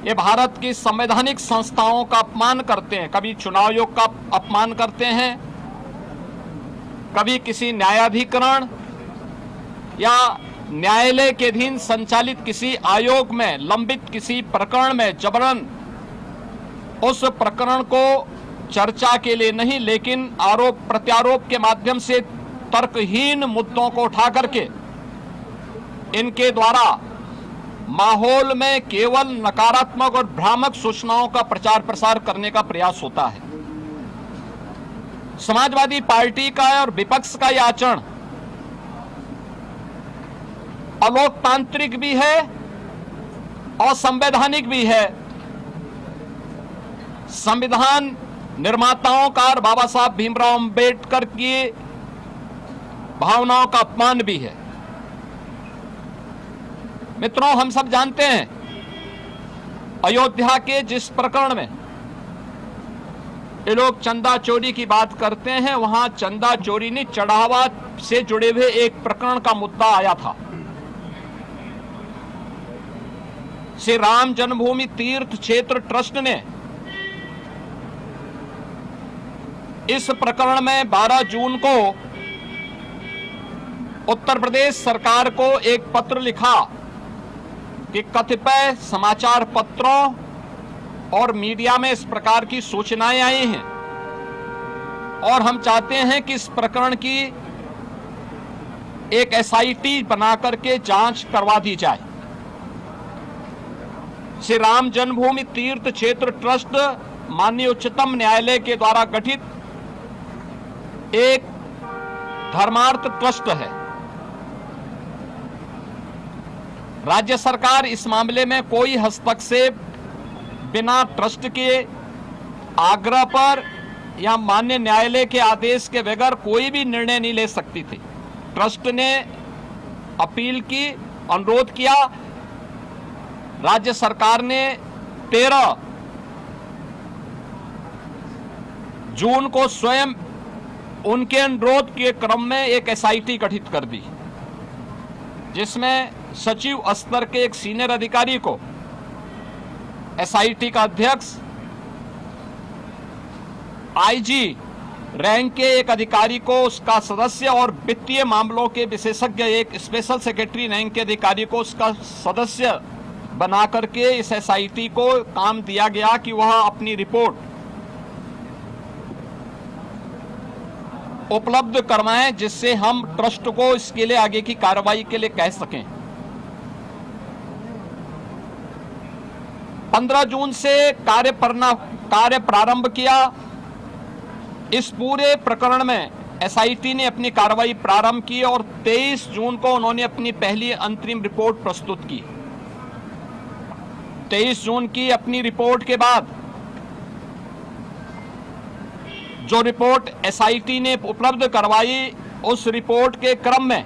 ये भारत की संवैधानिक संस्थाओं का अपमान करते हैं, कभी चुनाव आयोग का अपमान करते हैं, कभी किसी न्यायाधिकरण या न्यायालय के अधीन संचालित किसी आयोग में लंबित किसी प्रकरण में जबरन उस प्रकरण को चर्चा के लिए नहीं, लेकिन आरोप प्रत्यारोप के माध्यम से तर्कहीन मुद्दों को उठा करके इनके द्वारा माहौल में केवल नकारात्मक और भ्रामक सूचनाओं का प्रचार प्रसार करने का प्रयास होता है। समाजवादी पार्टी का और विपक्ष का यह आचरण अलोकतांत्रिक भी है और संवैधानिक भी है। संविधान निर्माताओं का और बाबा साहब भीमराव अंबेडकर की भावनाओं का अपमान भी है। मित्रों, हम सब जानते हैं अयोध्या के जिस प्रकरण में ये लोग चंदा चोरी की बात करते हैं, वहां चंदा चोरी नहीं, चढ़ावा से जुड़े हुए एक प्रकरण का मुद्दा आया था। श्री राम जन्मभूमि तीर्थ क्षेत्र ट्रस्ट ने इस प्रकरण में 12 जून को उत्तर प्रदेश सरकार को एक पत्र लिखा कि कतिपय समाचार पत्रों और मीडिया में इस प्रकार की सूचनाएं आई हैं और हम चाहते हैं कि इस प्रकरण की एक एसआईटी बनाकर के जांच करवा दी जाए। श्री राम जन्मभूमि तीर्थ क्षेत्र ट्रस्ट माननीय उच्चतम न्यायालय के द्वारा गठित एक धर्मार्थ ट्रस्ट है। राज्य सरकार इस मामले में कोई हस्तक्षेप बिना ट्रस्ट के आग्रह पर या माननीय न्यायालय के आदेश के बगैर कोई भी निर्णय नहीं ले सकती थी। ट्रस्ट ने अपील की, अनुरोध किया, राज्य सरकार ने 13 जून को स्वयं उनके अनुरोध के क्रम में एक एसआईटी गठित कर दी, जिसमें सचिव स्तर के एक सीनियर अधिकारी को एसआईटी का अध्यक्ष, आईजी रैंक के एक अधिकारी को उसका सदस्य और वित्तीय मामलों के विशेषज्ञ एक स्पेशल सेक्रेटरी रैंक के अधिकारी को उसका सदस्य बना करके इस एसआईटी को काम दिया गया कि वह अपनी रिपोर्ट उपलब्ध करवाएं, जिससे हम ट्रस्ट को इसके लिए आगे की कार्रवाई के लिए कह सकें। 15 जून से कार्य प्रारंभ किया। इस पूरे प्रकरण में एसआईटी ने अपनी कार्रवाई प्रारंभ की और 23 जून को उन्होंने अपनी पहली अंतरिम रिपोर्ट प्रस्तुत की। 23 जून की अपनी रिपोर्ट के बाद जो रिपोर्ट एसआईटी ने उपलब्ध करवाई, उस रिपोर्ट के क्रम में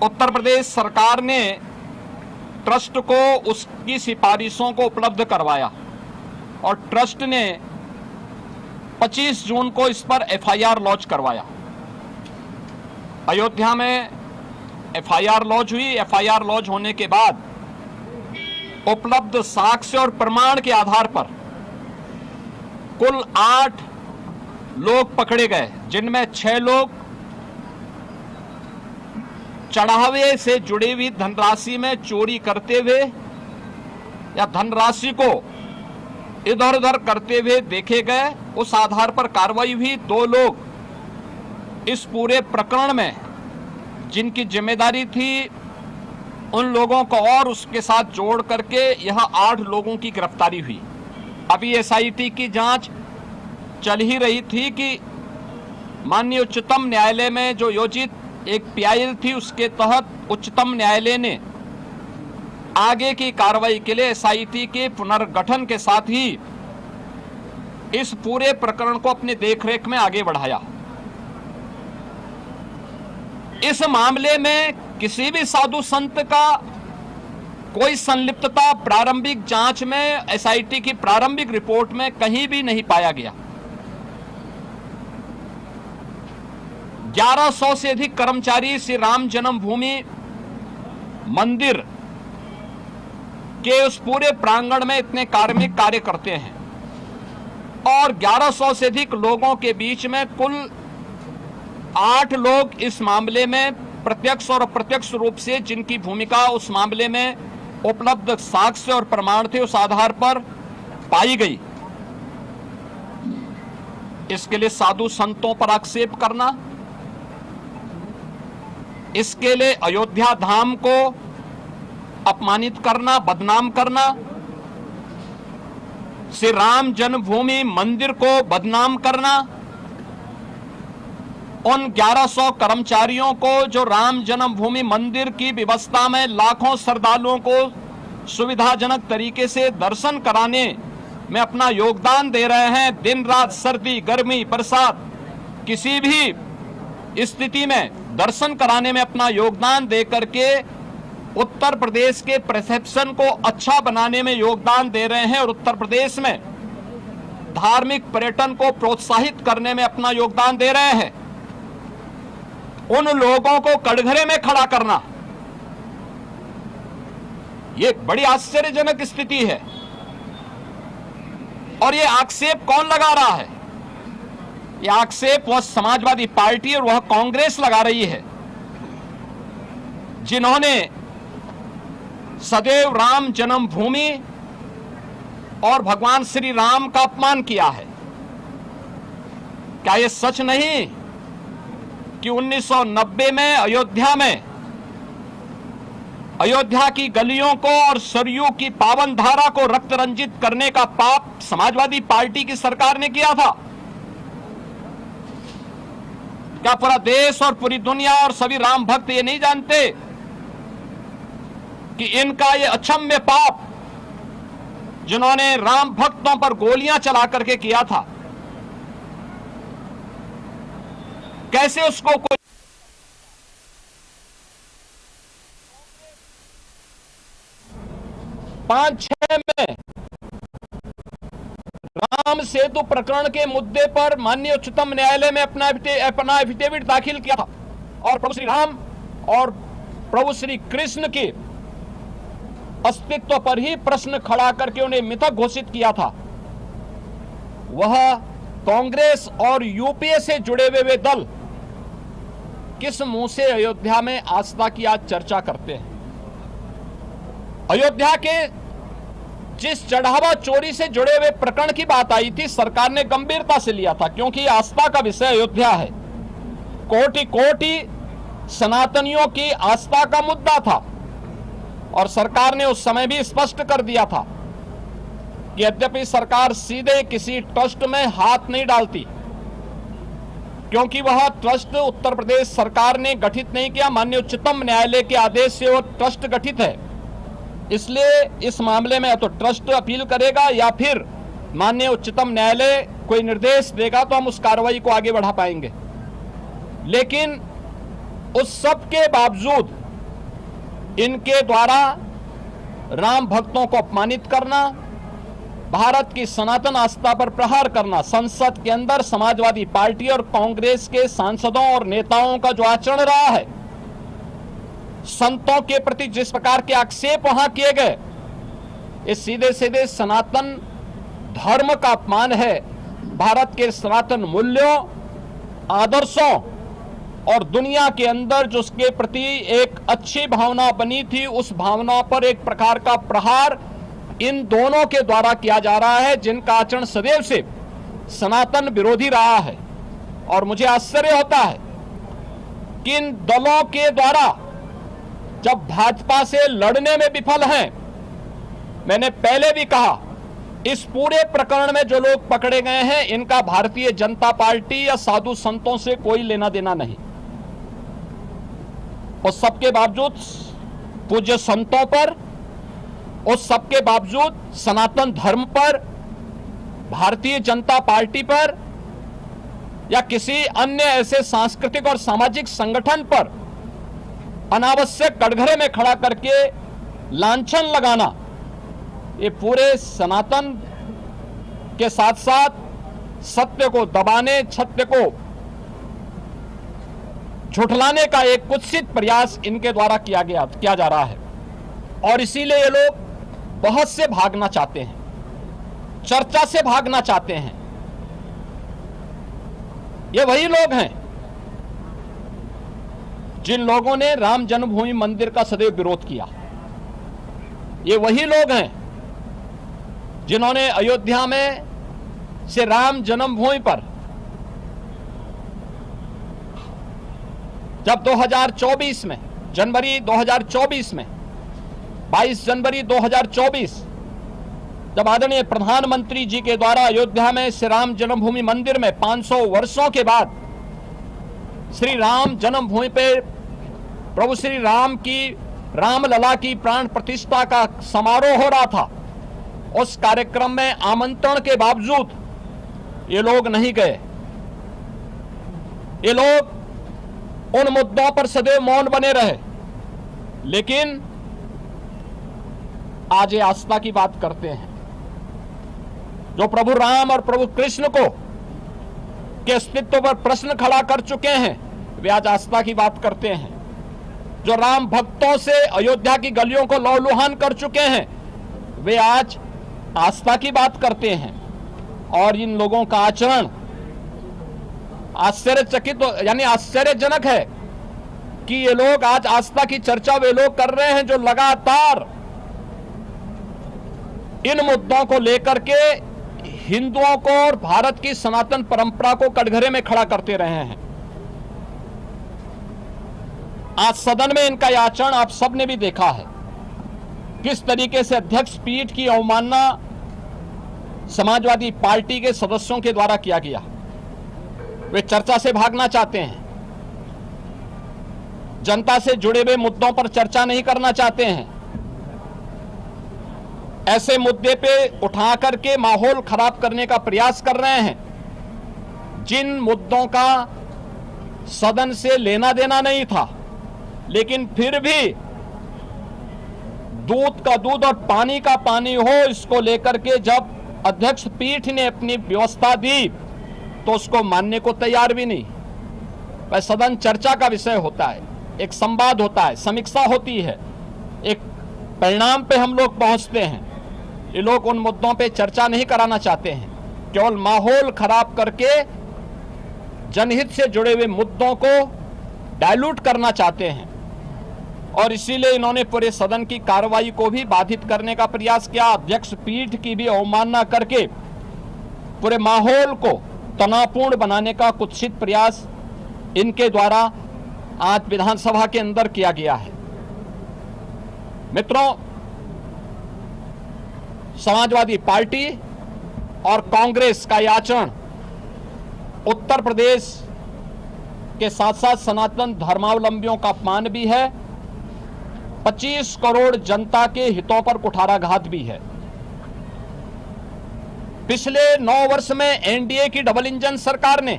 उत्तर प्रदेश सरकार ने ट्रस्ट को उसकी सिफारिशों को उपलब्ध करवाया और ट्रस्ट ने 25 जून को इस पर एफआईआर लॉन्च करवाया। अयोध्या में एफआईआर लॉन्च हुई। एफआईआर लॉन्च होने के बाद उपलब्ध साक्ष्य और प्रमाण के आधार पर कुल 8 लोग पकड़े गए, जिनमें 6 लोग चढ़ावे से जुड़ी हुई धनराशि में चोरी करते हुए या धनराशि को इधर उधर करते हुए देखे गए। उस आधार पर कार्रवाई हुई। 2 लोग इस पूरे प्रकरण में जिनकी जिम्मेदारी थी, उन लोगों को और उसके साथ जोड़ करके यह 8 लोगों की गिरफ्तारी हुई। अभी एसआईटी की जांच चल ही रही थी कि माननीय उच्चतम न्यायालय में जो योजित एक पीआईएल थी, उसके तहत उच्चतम न्यायालय ने आगे की कार्रवाई के लिए एसआईटी के पुनर्गठन के साथ ही इस पूरे प्रकरण को अपनी देखरेख में आगे बढ़ाया। इस मामले में किसी भी साधु संत का कोई संलिप्तता प्रारंभिक जांच में एसआईटी की प्रारंभिक रिपोर्ट में कहीं भी नहीं पाया गया। 1100 से अधिक कर्मचारी श्री राम जन्मभूमि मंदिर के उस पूरे प्रांगण में इतने कार्मिक कार्य करते हैं और 1100 से अधिक लोगों के बीच में कुल 8 लोग इस मामले में प्रत्यक्ष और अप्रत्यक्ष रूप से जिनकी भूमिका उस मामले में उपलब्ध साक्ष्य और प्रमाण थे उस आधार पर पाई गई। इसके लिए साधु संतों पर आक्षेप करना, इसके लिए अयोध्या धाम को अपमानित करना, बदनाम करना, श्री राम जन्मभूमि मंदिर को बदनाम करना, उन 1100 कर्मचारियों को जो राम जन्मभूमि मंदिर की व्यवस्था में लाखों श्रद्धालुओं को सुविधाजनक तरीके से दर्शन कराने में अपना योगदान दे रहे हैं, दिन रात सर्दी गर्मी बरसात किसी भी स्थिति में दर्शन कराने में अपना योगदान दे करके उत्तर प्रदेश के परसेप्शन को अच्छा बनाने में योगदान दे रहे हैं और उत्तर प्रदेश में धार्मिक पर्यटन को प्रोत्साहित करने में अपना योगदान दे रहे हैं। उन लोगों को कटघरे में खड़ा करना, यह बड़ी आश्चर्यजनक स्थिति है। और यह आक्षेप कौन लगा रहा है? यह आक्षेप वह समाजवादी पार्टी और वह कांग्रेस लगा रही है, जिन्होंने सदैव राम जन्मभूमि और भगवान श्री राम का अपमान किया है। क्या यह सच नहीं कि 1990 में अयोध्या की गलियों को और सरयू की पावन धारा को रक्त रंजित करने का पाप समाजवादी पार्टी की सरकार ने किया था? क्या पूरा देश और पूरी दुनिया और सभी राम भक्त ये नहीं जानते कि इनका ये अक्षम्य पाप जिन्होंने राम भक्तों पर गोलियां चला करके किया था, कैसे उसको कोई 5-6 में राम सेतु प्रकरण के मुद्दे पर माननीय उच्चतम न्यायालय में अपना एफिडेविट दाखिल किया था और प्रभु श्री राम और प्रभु श्री कृष्ण के अस्तित्व पर ही प्रश्न खड़ा करके उन्हें मिथक घोषित किया था। वह कांग्रेस और यूपीए से जुड़े हुए दल किस मुंह से अयोध्या में आस्था की आज चर्चा करते हैं? अयोध्या के जिस चढ़ावा चोरी से जुड़े हुए प्रकरण की बात आई थी, सरकार ने गंभीरता से लिया था, क्योंकि आस्था का विषय अयोध्या है। कोटि कोटि सनातनियों की आस्था का मुद्दा था और सरकार ने उस समय भी स्पष्ट कर दिया था कि यद्यपि सरकार सीधे किसी ट्रस्ट में हाथ नहीं डालती, क्योंकि वह ट्रस्ट उत्तर प्रदेश सरकार ने गठित नहीं किया, माननीय उच्चतम न्यायालय के आदेश से वह ट्रस्ट गठित है। इसलिए इस मामले में तो ट्रस्ट अपील करेगा या फिर माननीय उच्चतम न्यायालय कोई निर्देश देगा तो हम उस कार्रवाई को आगे बढ़ा पाएंगे। लेकिन उस सब के बावजूद इनके द्वारा राम भक्तों को अपमानित करना, भारत की सनातन आस्था पर प्रहार करना, संसद के अंदर समाजवादी पार्टी और कांग्रेस के सांसदों और नेताओं का जो आचरण रहा है, संतों के प्रति जिस प्रकार के आक्षेप वहां किए गए, ये सीधे सीधे सनातन धर्म का अपमान है। भारत के सनातन मूल्यों, आदर्शों और दुनिया के अंदर जो उसके प्रति एक अच्छी भावना बनी थी, उस भावना पर एक प्रकार का प्रहार इन दोनों के द्वारा किया जा रहा है, जिनका आचरण सदैव से सनातन विरोधी रहा है। और मुझे आश्चर्य होता है कि इन दलों के द्वारा जब भाजपा से लड़ने में विफल हैं, मैंने पहले भी कहा, इस पूरे प्रकरण में जो लोग पकड़े गए हैं इनका भारतीय जनता पार्टी या साधु संतों से कोई लेना देना नहीं। उस सबके बावजूद पूज्य संतों पर, उस सबके बावजूद सनातन धर्म पर, भारतीय जनता पार्टी पर या किसी अन्य ऐसे सांस्कृतिक और सामाजिक संगठन पर अनावश्यक कटघरे में खड़ा करके लांछन लगाना, ये पूरे सनातन के साथ साथ सत्य को दबाने, सत्य को झुठलाने का एक कुत्सित प्रयास इनके द्वारा किया जा रहा है। और इसीलिए ये लोग बहस से भागना चाहते हैं, चर्चा से भागना चाहते हैं। ये वही लोग हैं जिन लोगों ने राम जन्मभूमि मंदिर का सदैव विरोध किया। ये वही लोग हैं जिन्होंने अयोध्या में से राम जन्मभूमि पर जब 2024 में जनवरी 2024 में 22 जनवरी 2024 जब आदरणीय प्रधानमंत्री जी के द्वारा अयोध्या में श्री राम जन्मभूमि मंदिर में 500 वर्षों के बाद श्री राम जन्मभूमि पे प्रभु श्री राम की रामलला की प्राण प्रतिष्ठा का समारोह हो रहा था, उस कार्यक्रम में आमंत्रण के बावजूद ये लोग नहीं गए। ये लोग उन मुद्दों पर सदैव मौन बने रहे। लेकिन आज ये आस्था की बात करते हैं। जो प्रभु राम और प्रभु कृष्ण को के अस्तित्व पर प्रश्न खड़ा कर चुके हैं, वे आज आस्था की बात करते हैं। जो राम भक्तों से अयोध्या की गलियों को लहूलुहान कर चुके हैं, वे आज आस्था की बात करते हैं। और इन लोगों का आचरण आश्चर्यचकित यानी आश्चर्यजनक है कि ये लोग आज आस्था की चर्चा वे लोग कर रहे हैं जो लगातार इन मुद्दों को लेकर के हिंदुओं को और भारत की सनातन परंपरा को कटघरे में खड़ा करते रहे हैं। आज सदन में इनका यह आचरण आप सबने भी देखा है, किस तरीके से अध्यक्ष पीठ की अवमानना समाजवादी पार्टी के सदस्यों के द्वारा किया गया। वे चर्चा से भागना चाहते हैं, जनता से जुड़े हुए मुद्दों पर चर्चा नहीं करना चाहते हैं। ऐसे मुद्दे पे उठा करके माहौल खराब करने का प्रयास कर रहे हैं जिन मुद्दों का सदन से लेना देना नहीं था, लेकिन फिर भी दूध का दूध और पानी का पानी हो, इसको लेकर के जब अध्यक्ष पीठ ने अपनी व्यवस्था दी तो उसको मानने को तैयार भी नहीं। वह सदन चर्चा का विषय होता है, एक संवाद होता है, समीक्षा होती है, एक परिणाम पे हम लोग पहुंचते हैं। ये लोग उन मुद्दों पे चर्चा नहीं कराना चाहते हैं, केवल माहौल खराब करके जनहित से जुड़े हुए मुद्दों को डाइल्यूट करना चाहते हैं। और इसीलिए इन्होंने पूरे सदन की कार्रवाई को भी बाधित करने का प्रयास किया, अध्यक्ष पीठ की भी अवमानना करके पूरे माहौल को तनावपूर्ण बनाने का कुत्सित प्रयास इनके द्वारा आज विधानसभा के अंदर किया गया है। मित्रों, समाजवादी पार्टी और कांग्रेस का यह आचरण उत्तर प्रदेश के साथ साथ सनातन धर्मावलंबियों का अपमान भी है, 25 करोड़ जनता के हितों पर कुठाराघात भी है। पिछले 9 वर्ष में एनडीए की डबल इंजन सरकार ने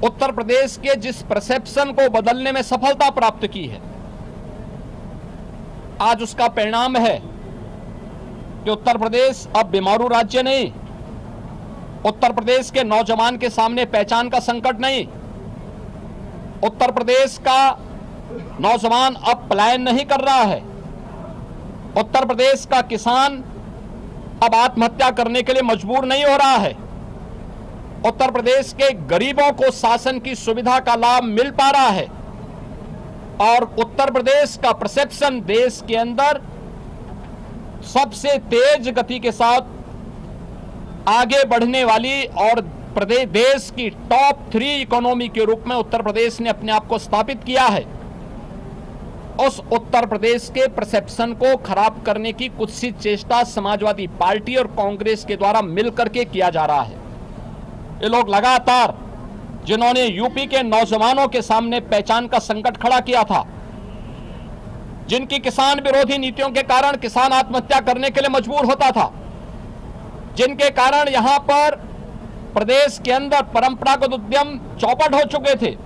उत्तर प्रदेश के जिस परसेप्शन को बदलने में सफलता प्राप्त की है, आज उसका परिणाम है कि उत्तर प्रदेश अब बीमारू राज्य नहीं, उत्तर प्रदेश के नौजवान के सामने पहचान का संकट नहीं, उत्तर प्रदेश का नौजवान अब पलायन नहीं कर रहा है, उत्तर प्रदेश का किसान अब आत्महत्या करने के लिए मजबूर नहीं हो रहा है, उत्तर प्रदेश के गरीबों को शासन की सुविधा का लाभ मिल पा रहा है और उत्तर प्रदेश का परसेप्शन देश के अंदर सबसे तेज गति के साथ आगे बढ़ने वाली और प्रदेश देश की टॉप 3 इकोनॉमी के रूप में उत्तर प्रदेश ने अपने आप को स्थापित किया है। उस उत्तर प्रदेश के परसेप्शन को खराब करने की कुत्सित चेष्टा समाजवादी पार्टी और कांग्रेस के द्वारा मिलकर के किया जा रहा है। ये लोग लगातार जिन्होंने यूपी के नौजवानों के सामने पहचान का संकट खड़ा किया था, जिनकी किसान विरोधी नीतियों के कारण किसान आत्महत्या करने के लिए मजबूर होता था, जिनके कारण यहां पर प्रदेश के अंदर परंपरागत उद्यम चौपट हो चुके थे,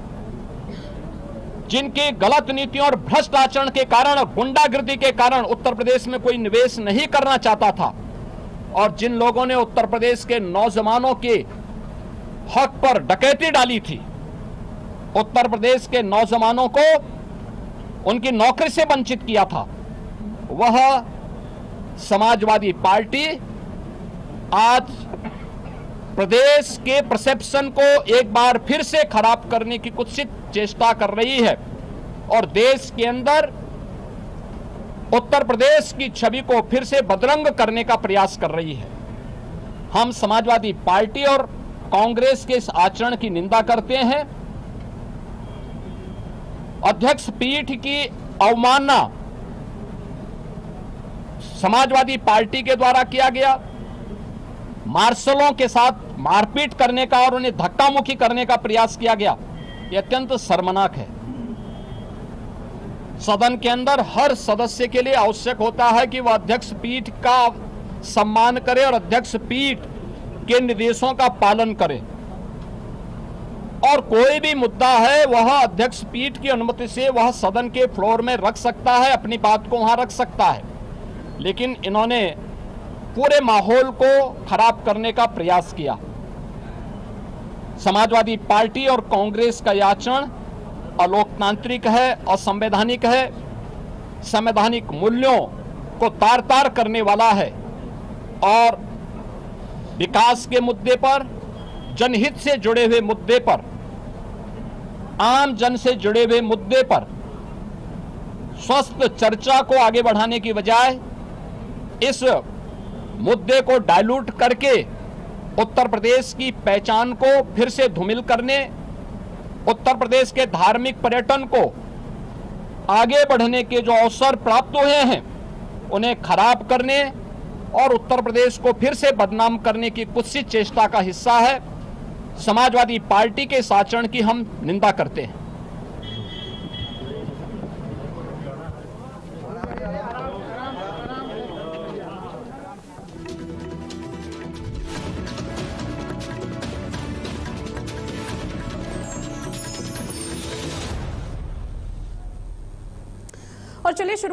जिनकी गलत नीतियों और भ्रष्ट आचरण के कारण और गुंडागिर्दी के कारण उत्तर प्रदेश में कोई निवेश नहीं करना चाहता था, और जिन लोगों ने उत्तर प्रदेश के नौजवानों के हक पर डकैती डाली थी, उत्तर प्रदेश के नौजवानों को उनकी नौकरी से वंचित किया था, वह समाजवादी पार्टी आज प्रदेश के परसेप्शन को एक बार फिर से खराब करने की कुत्सित चेष्टा कर रही है और देश के अंदर उत्तर प्रदेश की छवि को फिर से बदरंग करने का प्रयास कर रही है। हम समाजवादी पार्टी और कांग्रेस के इस आचरण की निंदा करते हैं। अध्यक्ष पीठ की अवमानना समाजवादी पार्टी के द्वारा किया गया, मार्शलों के साथ मारपीट करने का और उन्हें धक्का मुक्की करने का प्रयास किया गया, यह अत्यंत शर्मनाक है। सदन के अंदर हर सदस्य के लिए आवश्यक होता है कि वह अध्यक्ष पीठ का सम्मान करे और अध्यक्ष पीठ के निर्देशों का पालन करे और कोई भी मुद्दा है वह अध्यक्ष पीठ की अनुमति से वह सदन के फ्लोर में रख सकता है, अपनी बात को वहां रख सकता है। लेकिन इन्होंने पूरे माहौल को खराब करने का प्रयास किया। समाजवादी पार्टी और कांग्रेस का यह आचरण अलोकतांत्रिक है, असंवैधानिक है, संवैधानिक मूल्यों को तार तार करने वाला है और विकास के मुद्दे पर, जनहित से जुड़े हुए मुद्दे पर, आम जन से जुड़े हुए मुद्दे पर स्वस्थ चर्चा को आगे बढ़ाने की बजाय इस मुद्दे को डाइल्यूट करके उत्तर प्रदेश की पहचान को फिर से धूमिल करने, उत्तर प्रदेश के धार्मिक पर्यटन को आगे बढ़ने के जो अवसर प्राप्त हुए हैं उन्हें खराब करने और उत्तर प्रदेश को फिर से बदनाम करने की कुत्सित चेष्टा का हिस्सा है। समाजवादी पार्टी के इस आचरण की हम निंदा करते हैं। और चलिए शुरुआत